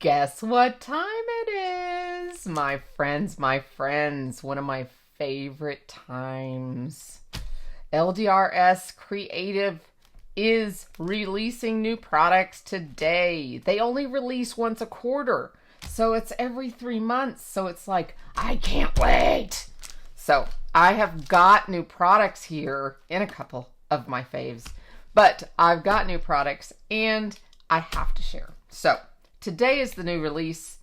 Guess what time it is? My friends, one of my favorite times. LDRS Creative is releasing new products today. They only release once a quarter, so it's every 3 months. So it's like, I can't wait. So I have got new products here in a couple of my faves, but I've got new products and I have to share. So today is the new release.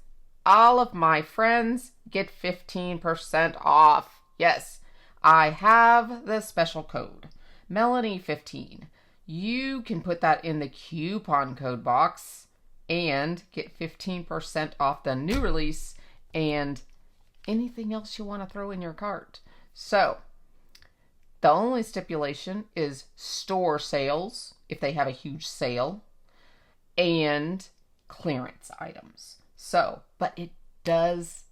All of my friends get 15% off. Yes, I have the special code, Melanie15. You can put that in the coupon code box and get 15% off the new release and anything else you want to throw in your cart. So the only stipulation is store sales, if they have a huge sale, and clearance items. So, but it does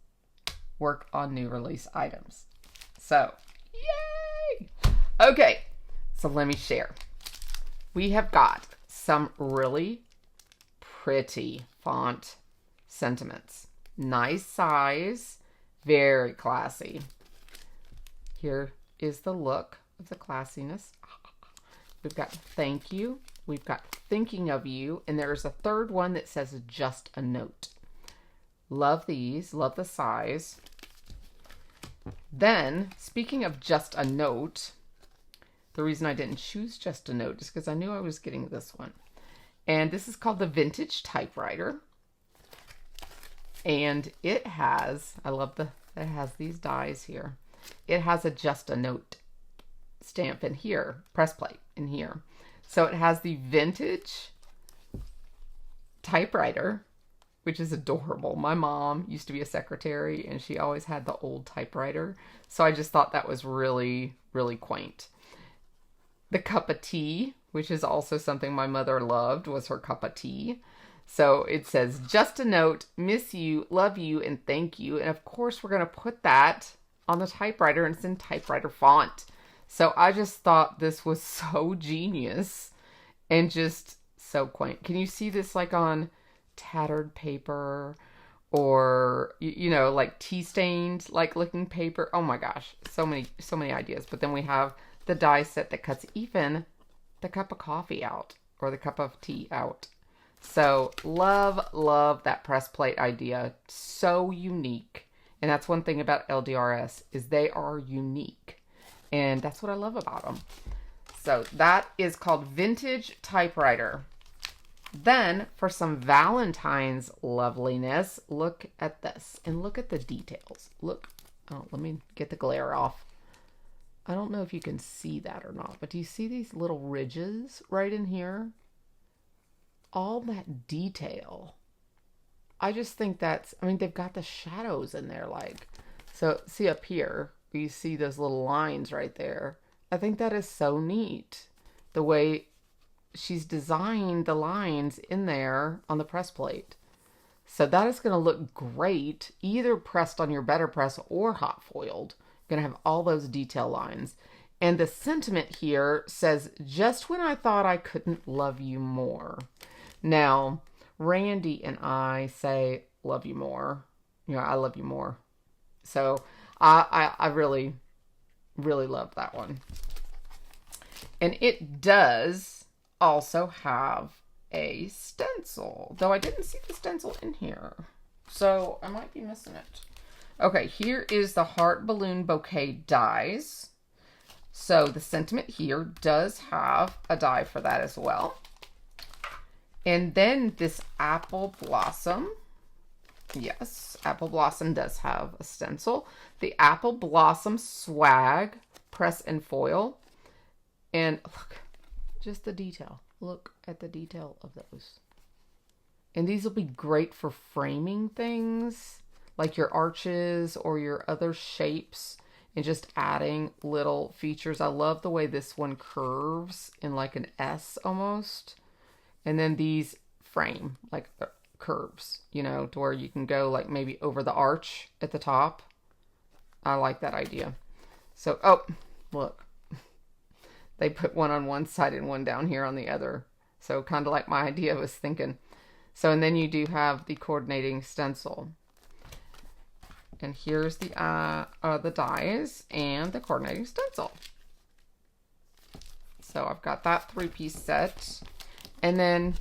work on new release items. So, yay! Okay, so let me share. We have got some really pretty font sentiments. Nice size, very classy. Here is the look of the classiness. We've got thank you. We've got thinking of you. And there's a third one that says just a note. Love these. Love the size. Then, speaking of just a note, the reason I didn't choose just a note is because I knew I was getting this one. And this is called the Vintage Typewriter. And it has, it has these dies here. It has a just a note stamp in here, press plate in here. So it has the Vintage Typewriter, which is adorable. My mom used to be a secretary and she always had the old typewriter. So I just thought that was really, really quaint. The cup of tea, which is also something my mother loved, was her cup of tea. So it says, just a note, miss you, love you, and thank you. And of course, we're going to put that on the typewriter, and it's in typewriter font. So I just thought this was so genius and just so quaint. Can you see this like on tattered paper or, you know, like tea stained, like looking paper? Oh my gosh, so many ideas. But then we have the die set that cuts even the cup of coffee out or the cup of tea out. So love that press plate idea. So unique. And that's one thing about LDRS is they are unique. And that's what I love about them. So that is called Vintage Typewriter. Then for some Valentine's loveliness, look at this and look at the details. Look, oh, let me get the glare off. I don't know if you can see that or not, but do you see these little ridges right in here? All that detail. I just think that's, I mean, they've got the shadows in there, like, so see up here, you see those little lines right there. I think that is so neat. The way she's designed the lines in there on the press plate. So that is going to look great, either pressed on your BetterPress or hot foiled. Going to have all those detail lines. And the sentiment here says, just when I thought I couldn't love you more. Now, Randy and I say, love you more. You know, I love you more. So I really, really love that one. And it does also have a stencil, though I didn't see the stencil in here. So I might be missing it. Okay, here is the Heart Balloon Bouquet dies. So the sentiment here does have a die for that as well. And then this Apple Blossom. Yes, Apple Blossom does have a stencil. The Apple Blossom Swag press and foil. And look, just the detail. Look at the detail of those. And these will be great for framing things like your arches or your other shapes and just adding little features. I love the way this one curves in like an S almost. And then these frame like curves, you know, to where you can go like maybe over the arch at the top. I like that idea. So, oh, look. They put one on one side and one down here on the other. So kind of like my idea was thinking So, and then you do have the coordinating stencil. And here's the dies and the coordinating stencil. So I've got that 3-piece set. And then,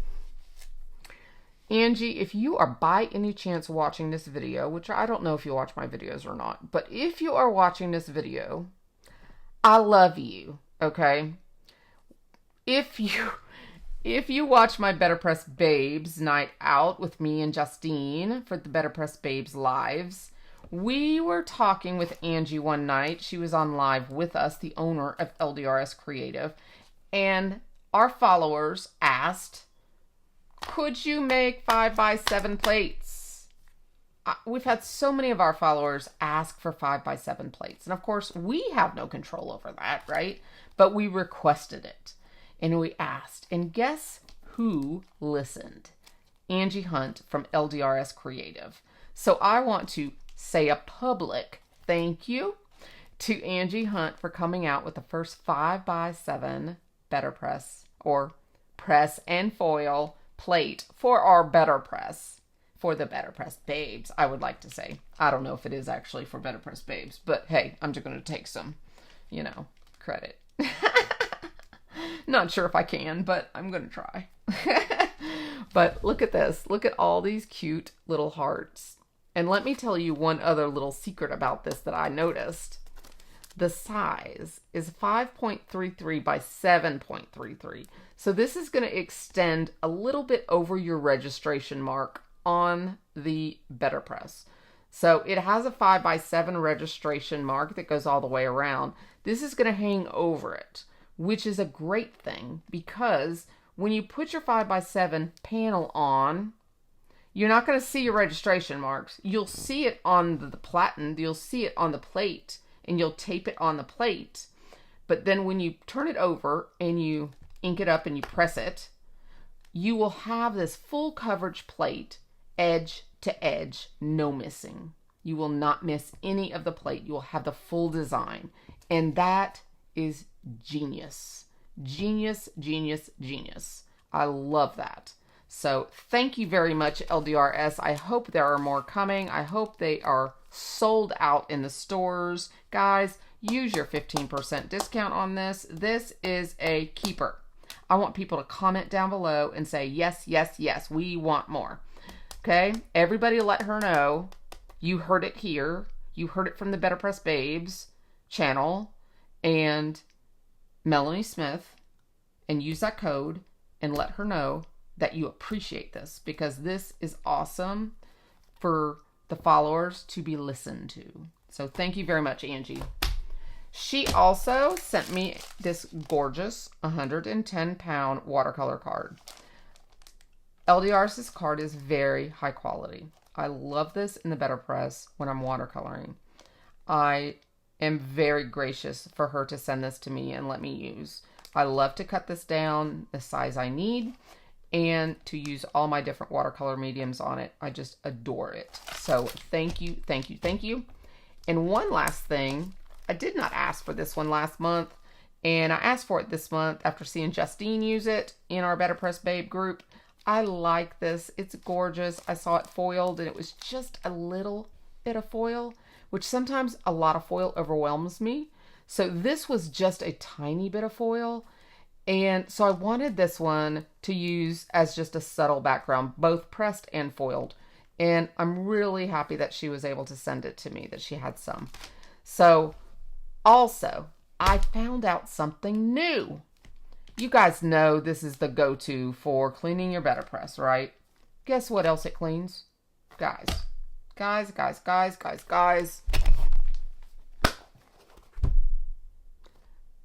Angie, if you are by any chance watching this video, which I don't know if you watch my videos or not, but if you are watching this video, I love you, okay? If you watch my BetterPress Babes night out with me and Justine for the BetterPress Babes lives, we were talking with Angie one night. She was on live with us, the owner of LDRS Creative, and our followers asked, could you make 5x7 plates? We've had so many of our followers ask for 5x7 plates. And of course, we have no control over that, right? But we requested it and we asked. And guess who listened? Angie Hunt from LDRS Creative. So I want to say a public thank you to Angie Hunt for coming out with the first 5x7 BetterPress or press and foil plate for our BetterPress, for the BetterPress Babes, I would like to say. I don't know if it is actually for BetterPress Babes, but hey, I'm just going to take some, credit. Not sure if I can, but I'm going to try. But look at this. Look at all these cute little hearts. And let me tell you one other little secret about this that I noticed. The size is 5.33 by 7.33. So this is going to extend a little bit over your registration mark on the BetterPress. So it has a 5x7 registration mark that goes all the way around. This is going to hang over it, which is a great thing because when you put your 5x7 panel on, you're not going to see your registration marks. You'll see it on the platen. You'll see it on the plate. And you'll tape it on the plate. But then when you turn it over and you ink it up and you press it, you will have this full coverage plate, edge to edge, no missing. You will not miss any of the plate. You will have the full design. And that is genius. Genius, genius, genius. I love that. So thank you very much, LDRS. I hope there are more coming. I hope they are sold out in the stores. Guys, use your 15% discount on this. This is a keeper. I want people to comment down below and say, yes, yes, yes, we want more. Okay? Everybody let her know you heard it here. You heard it from the BetterPress Babes channel and Melanie Smith, and use that code and let her know that you appreciate this because this is awesome for the followers to be listened to. So thank you very much, Angie. She also sent me this gorgeous 110-pound watercolor card. LDRS's card is very high quality. I love this in the BetterPress when I'm watercoloring. I am very gracious for her to send this to me and let me use. I love to cut this down the size I need and to use all my different watercolor mediums on it. I just adore it. So thank you, thank you, thank you. And one last thing, I did not ask for this one last month, and I asked for it this month after seeing Justine use it in our BetterPress Babe group. I like this. It's gorgeous. I saw it foiled, and it was just a little bit of foil, which sometimes a lot of foil overwhelms me. So this was just a tiny bit of foil. And so I wanted this one to use as just a subtle background, both pressed and foiled. And I'm really happy that she was able to send it to me, that she had some. So also, I found out something new. You guys know this is the go-to for cleaning your BetterPress, right? Guess what else it cleans? Guys.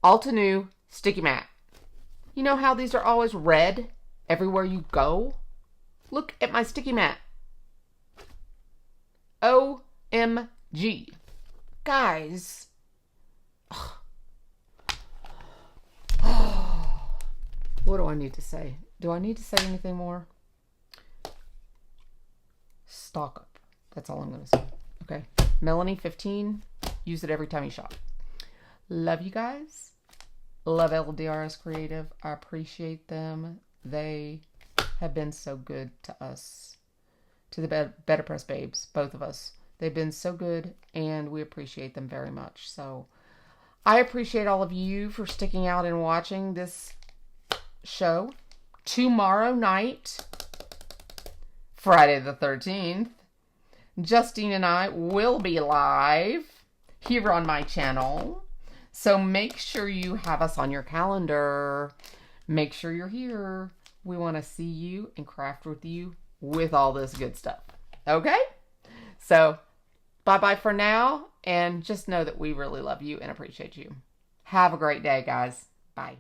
Altenew Sticky Mat. You know how these are always red everywhere you go? Look at my sticky mat. OMG. Guys. What do I need to say? Do I need to say anything more? Stock up. That's all I'm going to say. Okay. Melanie 15. Use it every time you shop. Love you guys. Love LDRS Creative. I appreciate them. They have been so good to us, to the BetterPress Babes, both of us. They've been so good, and we appreciate them very much. So I appreciate all of you for sticking out and watching this show. Tomorrow night, Friday the 13th, Justine and I will be live here on my channel. So make sure you have us on your calendar. Make sure you're here. We want to see you and craft with you with all this good stuff. Okay? So bye-bye for now. And just know that we really love you and appreciate you. Have a great day, guys. Bye.